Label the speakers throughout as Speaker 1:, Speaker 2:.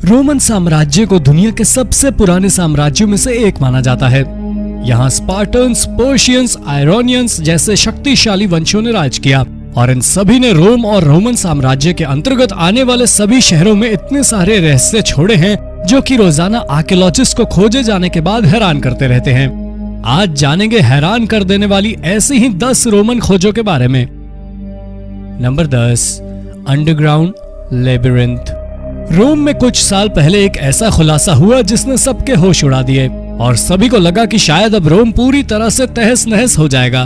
Speaker 1: Roman साम्राज्य को दुनिया के सबसे पुराने साम्राज्यों में से एक माना जाता है। यहाँ स्पार्टन्स, पर्शियंस, आयरोनियंस जैसे शक्तिशाली वंशों ने राज किया और इन सभी ने रोम और रोमन साम्राज्य के अंतर्गत आने वाले सभी शहरों में इतने सारे रहस्य छोड़े हैं जो कि रोजाना आर्कियोलॉजिस्ट को खोजे जाने के बाद हैरान करते रहते हैं। आज जानेंगे हैरान कर देने वाली ऐसी ही 10 रोमन खोजों के बारे में। Number 10, underground labyrinth. रोम में कुछ साल पहले एक ऐसा खुलासा हुआ जिसने सबके होश उड़ा दिए और सभी को लगा कि शायद अब रोम पूरी तरह से तहस नहस हो जाएगा।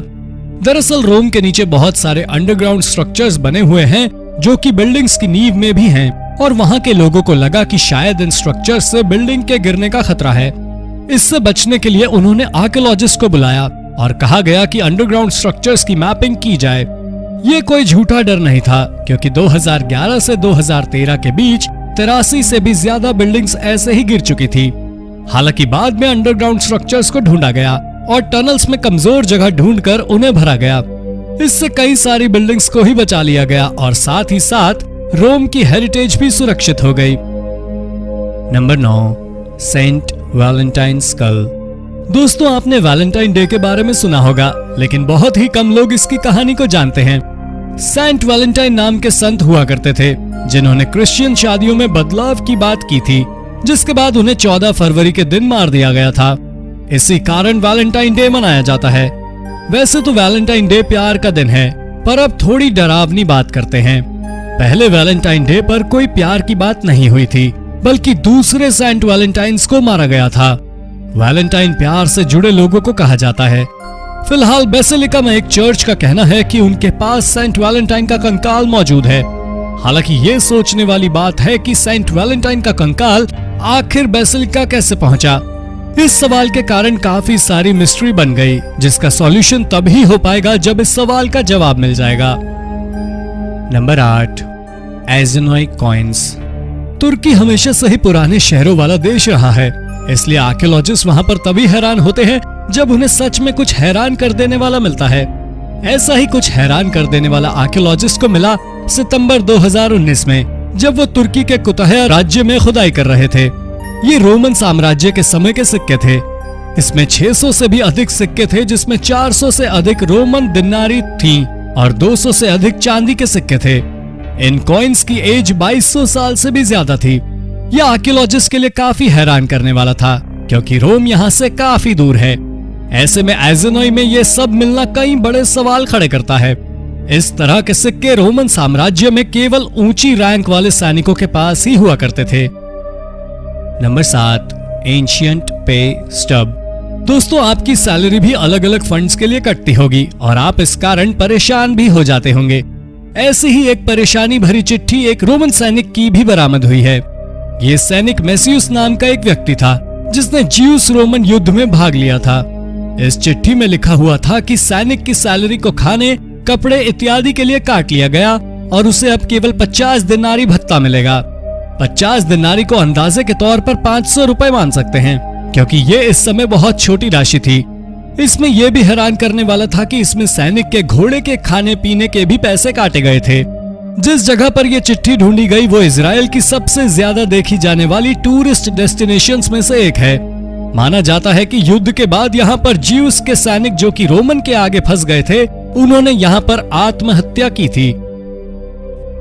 Speaker 1: दरअसल रोम के नीचे बहुत सारे अंडरग्राउंड स्ट्रक्चर्स बने हुए हैं जो कि बिल्डिंग्स की नींव में भी हैं और वहां के लोगों को लगा कि शायद इन स्ट्रक्चर्स से बिल्डिंग के गिरने का खतरा है। इससे बचने के लिए उन्होंने आर्कियोलॉजिस्ट को बुलाया और कहा गया कि अंडरग्राउंड स्ट्रक्चर्स की मैपिंग की जाए। ये कोई झूठा डर नहीं था क्योंकि 2011 से 2013 के बीच 83 से भी ज्यादा बिल्डिंग्स ऐसे ही गिर चुकी थी। हालांकि बाद में अंडरग्राउंड स्ट्रक्चर्स को ढूंढा गया और टनल्स में कमजोर जगह ढूंढकर उन्हें भरा गया। इससे कई सारी बिल्डिंग्स को ही बचा लिया गया और साथ ही साथ रोम की हेरिटेज भी सुरक्षित हो गई। Number 9, Saint Valentine skull. दोस्तों, आपने वैलेंटाइन डे के बारे में सुना होगा, लेकिन बहुत ही कम लोग इसकी कहानी को जानते हैं। सेंट वैलेंटाइन नाम के संत हुआ करते थे जिन्होंने क्रिश्चियन शादियों में बदलाव की बात की थी, जिसके बाद उन्हें 14 फरवरी के दिन मार दिया गया था। इसी कारण वैलेंटाइन डे मनाया जाता है। वैसे तो वैलेंटाइन डे प्यार का दिन है, पर अब थोड़ी डरावनी बात करते हैं। पहले वैलेंटाइन डे पर कोई प्यार की बात नहीं हुई थी, बल्कि दूसरे सेंट वैलेंटाइन्स को मारा गया था। वैलेंटाइन प्यार से जुड़े लोगों को कहा जाता है। फिलहाल बेसिलिका में एक चर्च का कहना है कि उनके पास सेंट वैलेंटाइन का कंकाल मौजूद है। हालांकि ये सोचने वाली बात है कि सेंट वैलेंटाइन का कंकाल आखिर बेसिलिका कैसे पहुंचा। इस सवाल के कारण काफी सारी मिस्ट्री बन गई, जिसका सॉल्यूशन तभी हो पाएगा जब इस सवाल का जवाब मिल जाएगा। Number 8, एज़ेनोई coins. तुर्की हमेशा से ही पुराने शहरों वाला देश रहा है, इसलिए आर्कियोलॉजिस्ट वहां पर तभी हैरान होते हैं जब उन्हें सच में कुछ हैरान कर देने वाला मिलता है। ऐसा ही कुछ हैरान कर देने वाला आर्कियोलॉजिस्ट को मिला सितंबर 2019 में, जब वो तुर्की के कुतहया राज्य में खुदाई कर रहे थे। ये रोमन साम्राज्य के समय के सिक्के थे। इसमें 600 से भी अधिक सिक्के थे, जिसमें 400 से अधिक रोमन दिनारी थी और 200 से अधिक चांदी के सिक्के थे। इन कॉइन्स की एज 2200 साल से भी ज्यादा थी। यह आर्कियोलॉजिस्ट के लिए काफी हैरान करने वाला था, क्योंकि रोम यहाँ से काफी दूर है। ऐसे में एज़ेनोई में ये सब मिलना कई बड़े सवाल खड़े करता है। इस तरह के सिक्के रोमन साम्राज्य में केवल ऊंची रैंक वाले सैनिकों के पास ही हुआ करते थे। Number 7, ancient pay stub. दोस्तों, आपकी सैलरी भी अलग अलग फंड्स के लिए कटती होगी और आप इस कारण परेशान भी हो जाते होंगे। ऐसी ही एक परेशानी भरी चिट्ठी एक रोमन सैनिक की भी बरामद हुई है। ये सैनिक मेसियुस नाम का एक व्यक्ति था जिसने ज्यूस रोमन युद्ध में भाग लिया था। इस चिट्ठी में लिखा हुआ था कि सैनिक की सैलरी को खाने, कपड़े इत्यादि के लिए काट लिया गया और उसे अब केवल 50 दिनारी भत्ता मिलेगा। 50 दिनारी को अंदाजे के तौर पर 500 रुपए मान सकते हैं, क्योंकि ये इस समय बहुत छोटी राशि थी। इसमें यह भी हैरान करने वाला था कि इसमें सैनिक के घोड़े के खाने पीने के भी पैसे काटे गए थे। जिस जगह पर यह चिट्ठी ढूंढी गई वो इजराइल की सबसे ज्यादा देखी जाने वाली टूरिस्ट डेस्टिनेशंस में से एक है। माना जाता है कि युद्ध के बाद यहाँ पर ज्यूस के सैनिक जो कि रोमन के आगे फंस गए थे, उन्होंने यहाँ पर आत्महत्या की थी।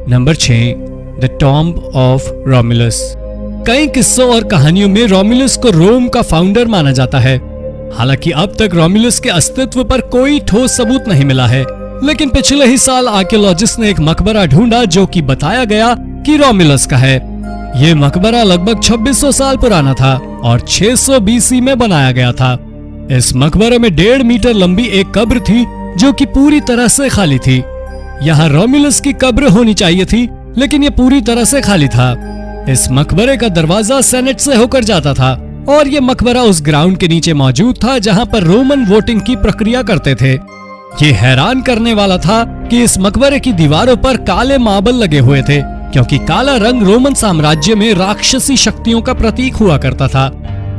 Speaker 1: Number 6, the tomb of Romulus. कई किस्सों और कहानियों में रोमुलस को रोम का फाउंडर माना जाता है। हालांकि अब तक रोमुलस के अस्तित्व पर कोई ठोस सबूत नहीं मिला है, लेकिन पिछले ही साल आर्कियोलॉजिस्ट ने एक मकबरा ढूंढा जो कि बताया गया कि रोमुलस का है। ये मकबरा लगभग 2600 साल पुराना था और 600 BC में बनाया गया था। इस मकबरे में 1.5 मीटर लंबी एक कब्र थी जो कि पूरी तरह से खाली थी। यहाँ रोमुलस की कब्र होनी चाहिए थी, लेकिन ये पूरी तरह से खाली था। इस मकबरे का दरवाजा सेनेट से होकर जाता था और ये मकबरा उस ग्राउंड के नीचे मौजूद था जहाँ पर रोमन वोटिंग की प्रक्रिया करते थे। ये हैरान करने वाला था कि इस मकबरे की दीवारों पर काले मार्बल लगे हुए थे, क्योंकि काला रंग रोमन साम्राज्य में राक्षसी शक्तियों का प्रतीक हुआ करता था।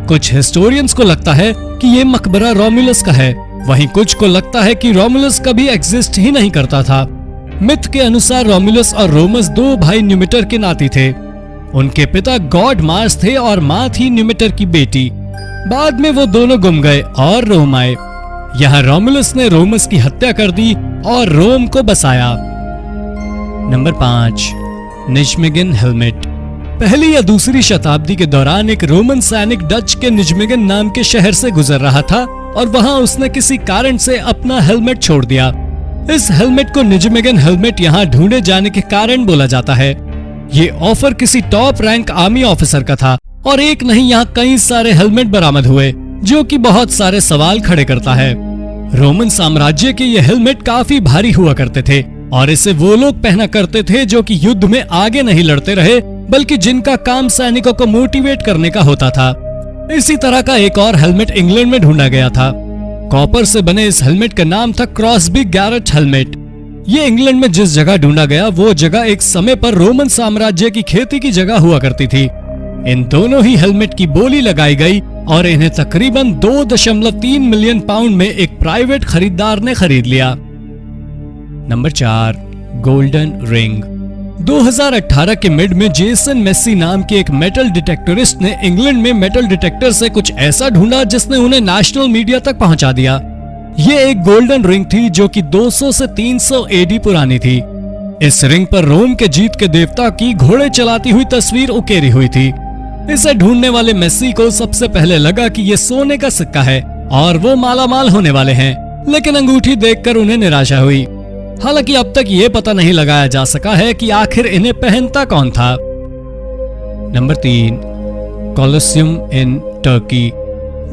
Speaker 1: कुछ हिस्टोरियंस को लगता है कि ये मकबरा रोमुलस का है, वहीं कुछ को लगता है कि रोमुलस कभी एग्जिस्ट ही नहीं करता था। मिथ के अनुसार रोमुलस और रोमस 2 भाई न्यूमिटर के नाती थे। उनके पिता गॉड मार्स थे और माँ थी न्यूमिटर की बेटी। बाद में वो दोनों गुम गए और रोम आए। यहाँ रोमुलस ने रोमस की हत्या कर दी और रोम को बसाया। Number 5, Nijmegen helmet. पहली या दूसरी शताब्दी के दौरान एक रोमन सैनिक डच के निजमेगन नाम के शहर से गुजर रहा था और वहां उसने किसी कारण से अपना हेलमेट छोड़ दिया। इस हेलमेट को निजमेगन हेलमेट यहाँ ढूंढे जाने के कारण बोला जाता है। ये ऑफर किसी टॉप रैंक आर्मी ऑफिसर का था और एक नहीं यहाँ कई सारे हेलमेट बरामद हुए, जो कि बहुत सारे सवाल खड़े करता है। रोमन साम्राज्य के ये हेलमेट काफी भारी हुआ करते थे और इसे वो लोग पहना करते थे जो कि युद्ध में आगे नहीं लड़ते रहे, बल्कि जिनका काम सैनिकों को मोटिवेट करने का होता था। इसी तरह का एक और हेलमेट इंग्लैंड में ढूंढा गया था। कॉपर से बने इस हेलमेट का नाम था क्रॉसबी गैरेट हेलमेट। ये इंग्लैंड में जिस जगह ढूंढा गया वो जगह एक समय पर रोमन साम्राज्य की खेती की जगह हुआ करती थी। इन दोनों ही हेलमेट की बोली लगाई गई और इन्हें तकरीबन 2.3 मिलियन पाउंड में एक प्राइवेट खरीदार ने खरीद लिया। Number 4, golden ring. 2018 के मिड में जेसन मेस्सी नाम के एक मेटल डिटेक्टरिस्ट ने इंग्लैंड में मेटल डिटेक्टर से कुछ ऐसा ढूंढा जिसने उन्हें नेशनल मीडिया तक पहुंचा दिया। ये एक गोल्डन रिंग थी जो कि 200 से 300 एडी पुरानी थी। इस रिंग पर रोम के जीत के देवता की घोड़े चलाती हुई तस्वीर उकेरी हुई थी। इसे ढूंढने वाले मेस्सी को सबसे पहले लगा कि ये सोने का सिक्का है और वो मालामाल होने वाले हैं, लेकिन अंगूठी देखकर उन्हें निराशा हुई। हालांकि अब तक ये पता नहीं लगाया जा सका है कि आखिर इन्हें पहनता कौन था। Number 3, Colosseum in Turkey.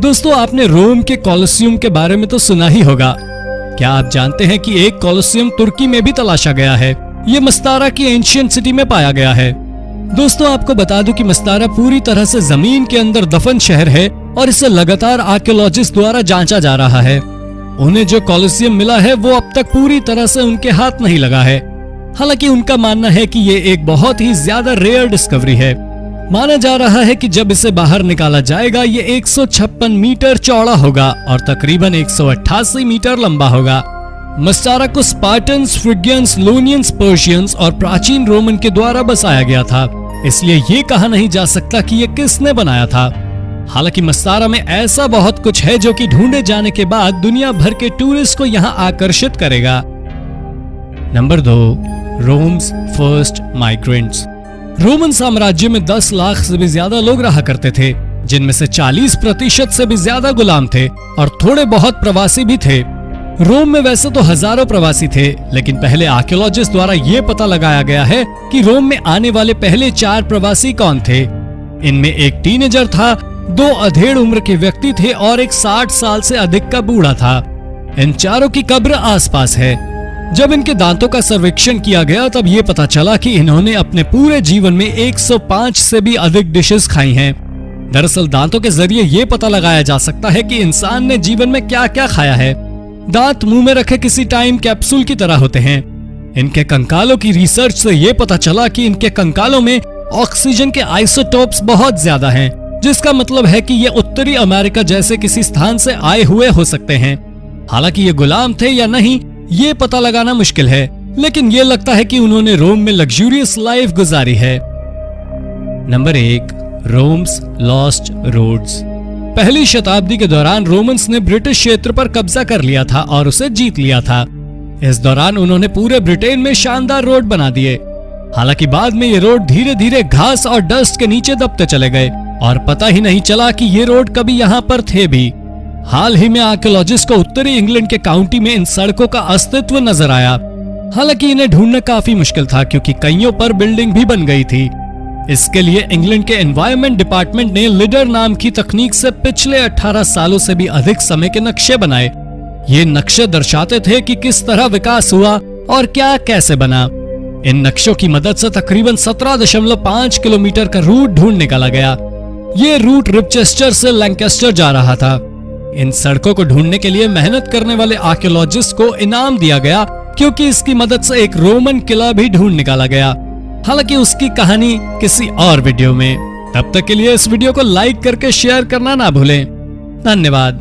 Speaker 1: दोस्तों, आपने रोम के कोलोसियम के बारे में तो सुना ही होगा। क्या आप जानते हैं कि एक कोलोसियम तुर्की में भी तलाशा गया है? ये मस्तारा की एंशिएंट सिटी में पाया गया है। दोस्तों, आपको बता दूं कि मस्तारा पूरी तरह से जमीन के अंदर दफन शहर है और इसे लगातार आर्कियोलॉजिस्ट द्वारा जांचा जा रहा है। उन्हें जो कोलोसियम मिला है वो अब तक पूरी तरह से उनके हाथ नहीं लगा है। हालांकि उनका मानना है कि ये एक बहुत ही ज्यादा रेयर डिस्कवरी है। माना जा रहा है कि जब इसे बाहर निकाला जाएगा ये 156 मीटर चौड़ा होगा और तकरीबन 188 मीटर लंबा होगा। मस्तारा को स्पार्टन्स, फ्रिगियंस, लोनियंस, पर्शियंस और प्राचीन रोमन के द्वारा बसाया गया था, इसलिए ये कहा नहीं जा सकता कि ये किसने बनाया था। हालांकि मस्तारा में ऐसा बहुत कुछ है जो कि ढूंढे जाने के बाद दुनिया भर के टूरिस्ट को यहाँ आकर्षित करेगा। Number 2, roams first migrants. Roman साम्राज्य में 10 लाख से भी ज्यादा लोग रहा करते थे, जिनमें से 40% से भी ज्यादा गुलाम थे और थोड़े बहुत प्रवासी भी थे। रोम में वैसे तो हजारों प्रवासी थे, लेकिन पहले आर्कियोलॉजिस्ट द्वारा यह पता लगाया गया है कि रोम में आने वाले पहले 4 प्रवासी कौन थे। इनमें एक टीनेजर था, 2 अधेड़ उम्र के व्यक्ति थे और एक 60 साल से अधिक का बूढ़ा था। इन चारों की कब्र आसपास है। जब इनके दांतों का सर्वेक्षण किया गया तब ये पता चला कि इन्होंने अपने पूरे जीवन में 105 से भी अधिक डिशेस खाई हैं। दरअसल दांतों के जरिए ये पता लगाया जा सकता है कि इंसान ने जीवन में क्या क्या खाया है। दांत मुंह में रखे किसी टाइम कैप्सूल की तरह होते हैं। इनके कंकालों की रिसर्च से ये पता चला कि इनके कंकालों में ऑक्सीजन के आइसोटोप्स बहुत ज्यादा हैं, जिसका मतलब है कि ये उत्तरी अमेरिका जैसे किसी स्थान से आए हुए हो सकते हैं। हालांकि ये गुलाम थे या नहीं ये पता लगाना मुश्किल है, लेकिन ये लगता है कि उन्होंने रोम में लग्जूरियस लाइफ गुजारी है। Number 1, Rome's lost roads. पहली शताब्दी के दौरान रोमन्स ने ब्रिटिश क्षेत्र पर कब्जा कर लिया था और उसे जीत लिया था। इस दौरान उन्होंने पूरे ब्रिटेन में शानदार रोड बना दिए। हालांकि बाद में ये रोड धीरे धीरे घास और डस्ट के नीचे दबते चले गए और पता ही नहीं चला कि ये रोड कभी यहाँ पर थे भी। हाल ही में आर्कियोलॉजिस्ट को उत्तरी इंग्लैंड के काउंटी में इन सड़कों का अस्तित्व नजर आया। हालांकि इन्हें ढूंढना काफी मुश्किल था क्योंकि कईयों पर बिल्डिंग भी बन गई थी। इसके लिए इंग्लैंड के एनवायरनमेंट डिपार्टमेंट ने लिडर नाम की तकनीक से पिछले 18 सालों से भी अधिक समय के नक्शे बनाए। ये नक्शे दर्शाते थे कि किस तरह विकास हुआ और क्या कैसे बना। इन नक्शों की मदद से तकरीबन 17.5 किलोमीटर का रूट ढूंढ निकाला गया। ये रूट रिपचेस्टर से लैंकेस्टर जा रहा था। इन सड़कों को ढूंढने के लिए मेहनत करने वाले आर्कियोलॉजिस्ट को इनाम दिया गया क्योंकि इसकी मदद से एक रोमन किला भी ढूंढ निकाला गया। हालांकि उसकी कहानी किसी और वीडियो में। तब तक के लिए इस वीडियो को लाइक करके शेयर करना ना भूलें। धन्यवाद।